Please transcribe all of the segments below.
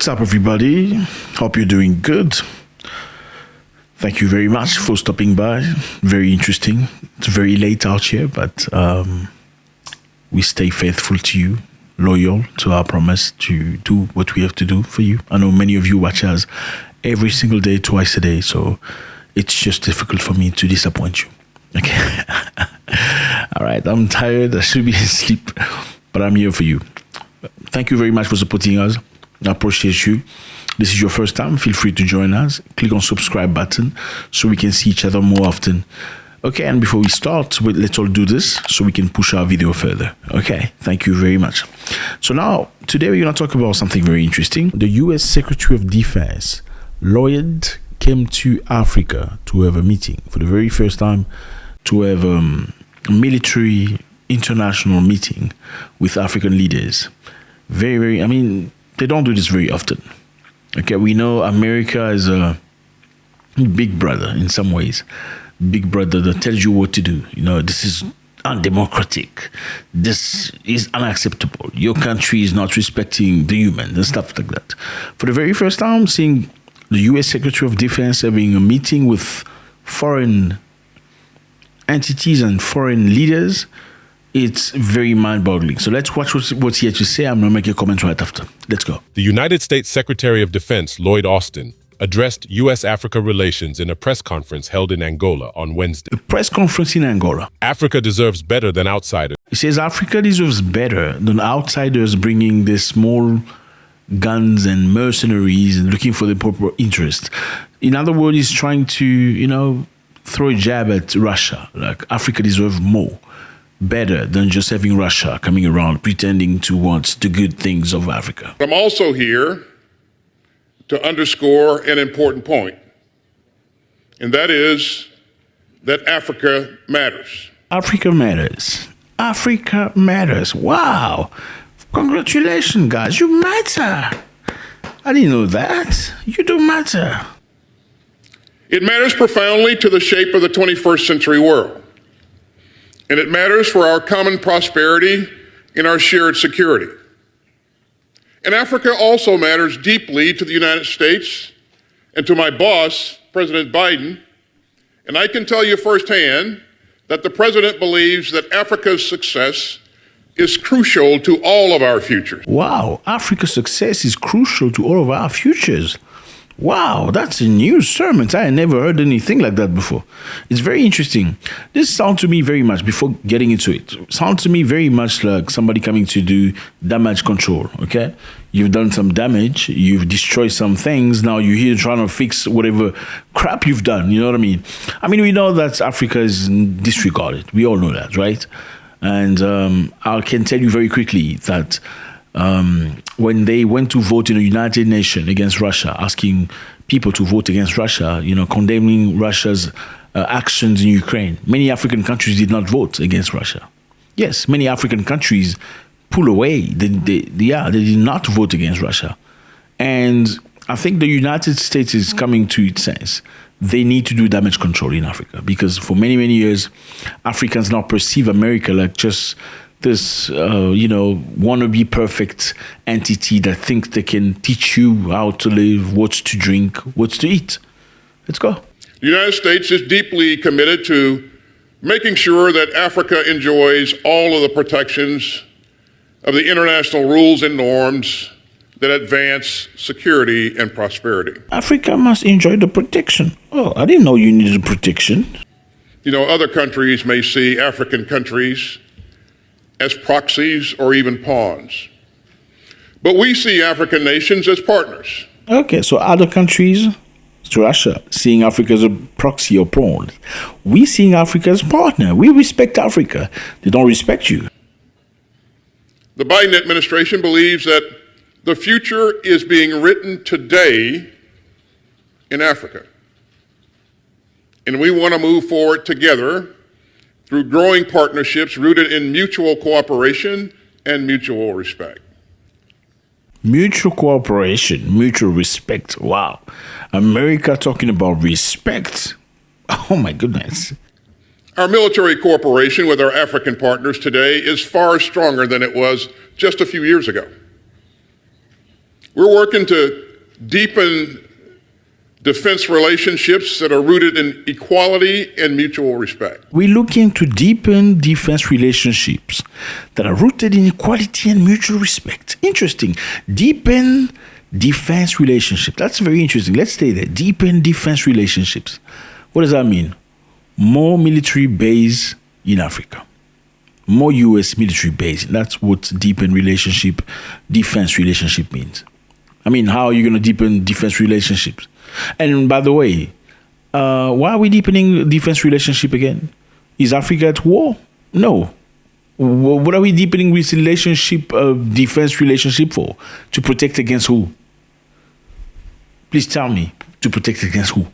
What's up, everybody? Hope you're doing good. Thank you very much for stopping by. Very interesting. It's very late out here, but we stay faithful to you, loyal to our promise to do what we have to do for you. I know many of you watch us every single day, twice a day, so it's just difficult for me to disappoint you. Okay. All right, I'm tired. I should be asleep, but I'm here for you. Thank you very much for supporting us. I appreciate you. This is your first time, feel free to join us. Click on subscribe button so we can see each other more often. Okay, and before we start, let's all do this so we can push our video further. Okay, thank you very much. So now, today we're going to talk about something very interesting. The US Secretary of Defense, Lloyd, came to Africa to have a meeting for the very first time, to have a military international meeting with African leaders. I mean, they don't do this very often. Okay, we know America is a big brother in some ways. Big brother that tells you what to do. You know, this is undemocratic. This is unacceptable. Your country is not respecting the human and stuff like that. For the very first time, seeing the US Secretary of Defense having a meeting with foreign entities and foreign leaders, it's very mind-boggling. So let's watch what's here to say. I'm going to make a comment right after. Let's go. The United States Secretary of Defense, Lloyd Austin, addressed U.S.-Africa relations in a press conference held in Angola on Wednesday. A press conference in Angola. Africa deserves better than outsiders. He says Africa deserves better than outsiders bringing their small guns and mercenaries and looking for the proper interest. In other words, he's trying to, throw a jab at Russia. Like, Africa deserves more. Better than just having Russia coming around pretending to want the good things of Africa. I'm also here to underscore an important point, and that is that Africa matters. Africa matters. Africa matters. Wow. Congratulations, guys. You matter. I didn't know that. You do matter. It matters profoundly to the shape of the 21st century world. And it matters for our common prosperity and our shared security. And Africa also matters deeply to the United States and to my boss, President Biden. And I can tell you firsthand that the president believes that Africa's success is crucial to all of our futures. Wow, Africa's success is crucial to all of our futures. Wow, that's a new sermon. I had never heard anything like that before. It's very interesting. This sounds to me very much, before getting into it, sounds to me very much like somebody coming to do damage control, okay? You've done some damage, you've destroyed some things, now you're here trying to fix whatever crap you've done, you know what I mean? I mean, we know that Africa is disregarded. We all know that, right? And I can tell you very quickly that when they went to vote in the United Nations against Russia, asking people to vote against Russia, condemning Russia's actions in Ukraine, many African countries did not vote against Russia. Yes, many African countries pull away. They did not vote against Russia. And I think the United States is coming to its sense. They need to do damage control in Africa because for many, many years, Africans now perceive America like just this, wannabe perfect entity that thinks they can teach you how to live, what to drink, what to eat. Let's go. The United States is deeply committed to making sure that Africa enjoys all of the protections of the international rules and norms that advance security and prosperity. Africa must enjoy the protection. Oh, I didn't know you needed protection. Other countries may see African countries as proxies or even pawns. But we see African nations as partners. Okay, so other countries, to Russia, seeing Africa as a proxy or pawn. We seeing Africa as partner. We respect Africa. They don't respect you. The Biden administration believes that the future is being written today in Africa. And we want to move forward together through growing partnerships rooted in mutual cooperation and mutual respect. Mutual cooperation, mutual respect. Wow. America talking about respect. Oh my goodness. Our military cooperation with our African partners today is far stronger than it was just a few years ago. We're working to deepen defense relationships that are rooted in equality and mutual respect. We're looking to deepen defense relationships that are rooted in equality and mutual respect. Interesting. Deepen defense relationship. That's very interesting. Let's stay there. Deepen defense relationships. What does that mean? More military base in Africa. More U.S. military base. That's what deepen relationship, defense relationship means. I mean, how are you going to deepen defense relationships? And by the way, why are we deepening defense relationship again? Is Africa at war? No. What are we deepening this relationship, defense relationship for? To protect against who? Please tell me. To protect against who?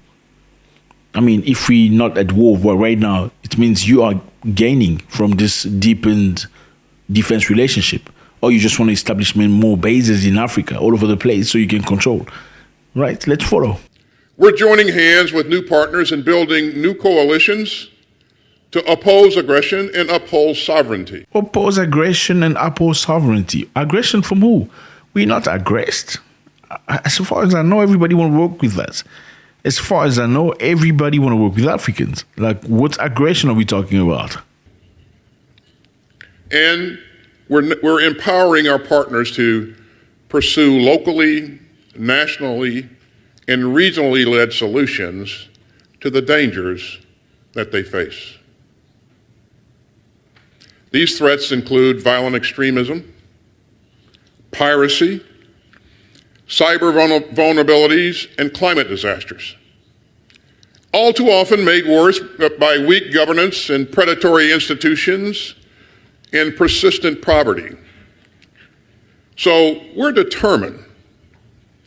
I mean, if we're not at war right now, it means you are gaining from this deepened defense relationship. Or you just want to establish more bases in Africa, all over the place, so you can control. Right? Let's follow. We're joining hands with new partners and building new coalitions to oppose aggression and uphold sovereignty. Oppose aggression and uphold sovereignty. Aggression from who? We're not aggressed. As far as I know, everybody want to work with us. As far as I know, everybody want to work with Africans. Like, what aggression are we talking about? And we're empowering our partners to pursue locally, nationally, and regionally led solutions to the dangers that they face. These threats include violent extremism, piracy, cyber vulnerabilities, and climate disasters. All too often made worse by weak governance and predatory institutions and persistent poverty. So we're determined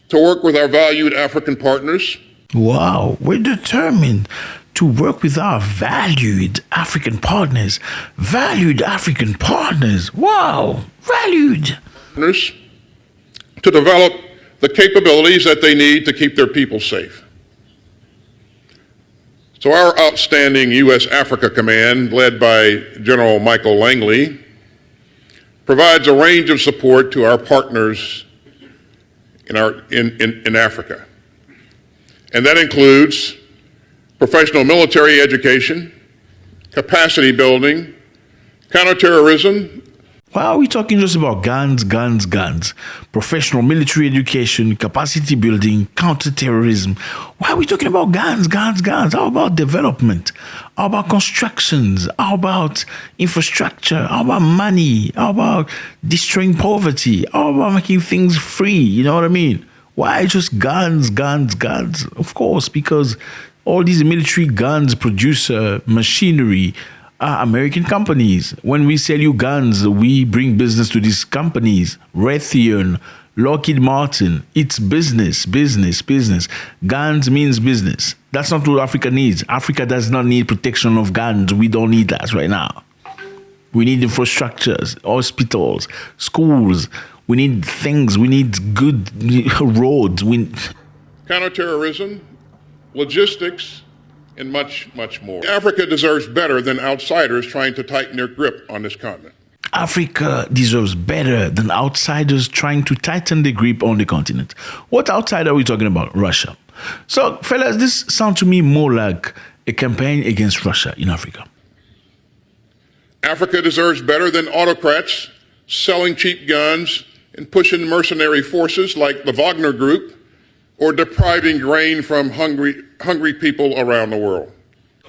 to work with our valued African partners. Wow, we're determined to work with our valued African partners. Valued African partners. Wow, valued. To develop the capabilities that they need to keep their people safe. So our outstanding U.S. Africa Command, led by General Michael Langley, provides a range of support to our partners in Africa. And that includes professional military education, capacity building, counterterrorism. Why are we talking just about guns? Professional military education, capacity building, counterterrorism. Why are we talking about guns? How about development? How about constructions? How about infrastructure? How about money? How about destroying poverty? How about making things free? You know what I mean? Why just guns? Of course, because all these military guns produce machinery, American companies. When we sell you guns, we bring business to these companies. Raytheon, Lockheed Martin. It's business. Guns means business. That's not what Africa needs. Africa does not need protection of guns. We don't need that right now. We need infrastructures, hospitals, schools. We need things. We need good roads. Counterterrorism, logistics, and much more. Africa deserves better than outsiders trying to tighten their grip on this continent. Africa deserves better than outsiders trying to tighten the grip on the continent. What outsider are we talking about? Russia. So, fellas, this sounds to me more like a campaign against Russia in Africa. Africa deserves better than autocrats selling cheap guns and pushing mercenary forces like the Wagner Group or depriving grain from hungry people around the world.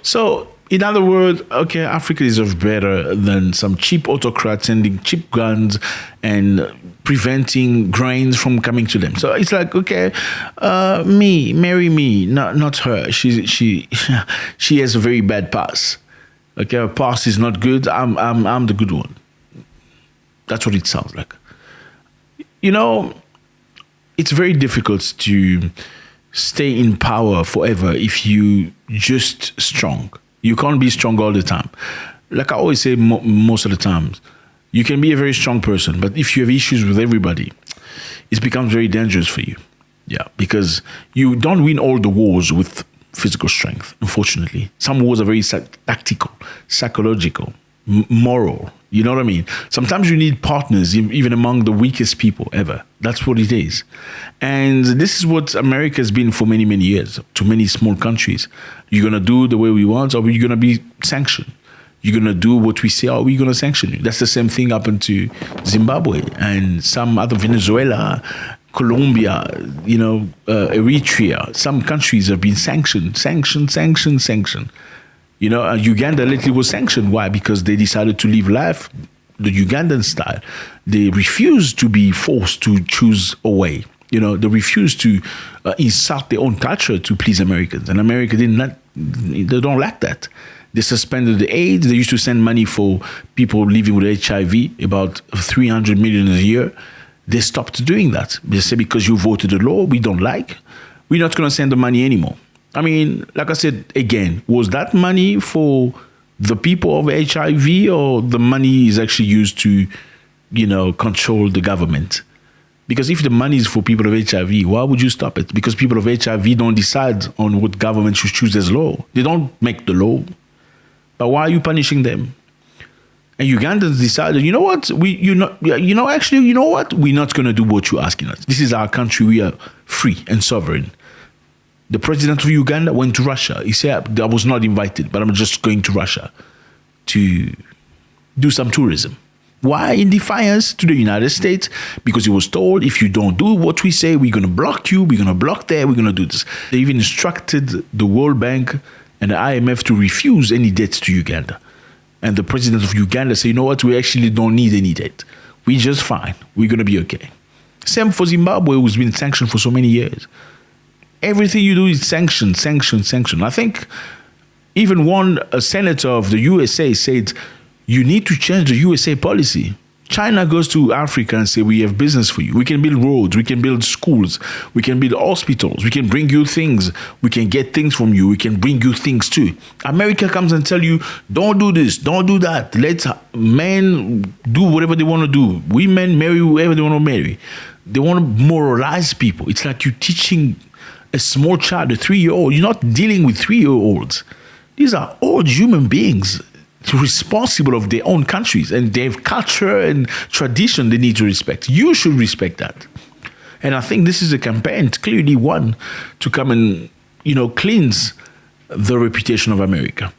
So, in other words, okay, Africa deserves better than some cheap autocrats sending cheap guns and preventing grains from coming to them. So it's like, okay, marry me, not her. She has a very bad past. Okay, her past is not good. I'm the good one. That's what it sounds like. You know, it's very difficult to stay in power forever if you just strong. You can't be strong all the time. Like I always say most of the times, you can be a very strong person, but if you have issues with everybody, it becomes very dangerous for you. Yeah, because you don't win all the wars with physical strength, unfortunately. Some wars are very tactical, psychological. moral. You know what I mean? Sometimes you need partners, even among the weakest people ever. That's what it is. And this is what America has been for many, many years, to many small countries. You're going to do the way we want, or you're going to be sanctioned. You're going to do what we say, or we're going to sanction you. That's the same thing happened to Zimbabwe and some other Venezuela, Colombia, Eritrea. Some countries have been sanctioned. Uganda lately was sanctioned. Why? Because they decided to live life the Ugandan style. They refused to be forced to choose a way. They refused to insult their own culture to please Americans. And America they don't like that. They suspended the aid. They used to send money for people living with HIV, about 300 million a year. They stopped doing that. They say, because you voted a law we don't like, we're not going to send the money anymore. I mean, like I said, again, was that money for the people of HIV, or the money is actually used to, control the government? Because if the money is for people of HIV, why would you stop it? Because people of HIV don't decide on what government should choose as law. They don't make the law. But why are you punishing them? And Ugandans decided, you know what? We're not going to do what you're asking us. This is our country. We are free and sovereign. The president of Uganda went to Russia. He said, I was not invited, but I'm just going to Russia to do some tourism. Why? In defiance to the United States, because he was told, if you don't do what we say, we're going to block you, we're going to block there, we're going to do this. They even instructed the World Bank and the IMF to refuse any debts to Uganda. And the president of Uganda said, you know what, we actually don't need any debt. We're just fine. We're going to be okay. Same for Zimbabwe, who's been sanctioned for so many years. Everything you do is sanction. I think even a senator of the USA said, you need to change the USA policy. China goes to Africa and say, we have business for you. We can build roads. We can build schools. We can build hospitals. We can bring you things. We can get things from you. We can bring you things too. America comes and tell you, don't do this, don't do that. Let men do whatever they want to do. Women marry whoever they want to marry. They want to moralize people. It's like you're teaching a small child, a 3-year-old. You're not dealing with 3-year-olds. These are old human beings, responsible of their own countries, and they have culture and tradition they need to respect. You should respect that. And I think this is a campaign, clearly one, to come and, cleanse the reputation of America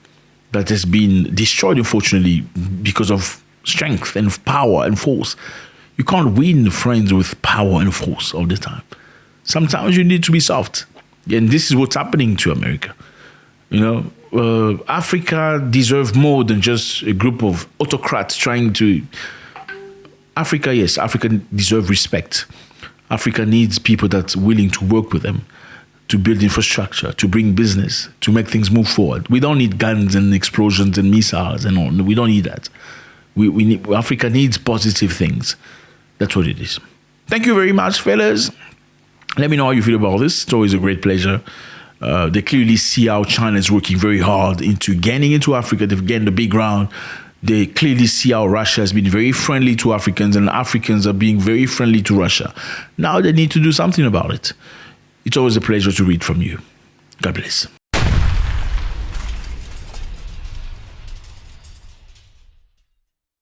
that has been destroyed, unfortunately, because of strength and power and force. You can't win friends with power and force all the time. Sometimes you need to be soft. And this is what's happening to America. Africa deserves more than just a group of autocrats trying to... Africa deserves respect. Africa needs people that's willing to work with them, to build infrastructure, to bring business, to make things move forward. We don't need guns and explosions and missiles and all. We don't need that. Africa needs positive things. That's what it is. Thank you very much, fellas. Let me know how you feel about this. It's always a great pleasure. They clearly see how China is working very hard into getting into Africa. They've gained the big ground. They clearly see how Russia has been very friendly to Africans, and Africans are being very friendly to Russia. Now they need to do something about it. It's always a pleasure to read from you. God bless.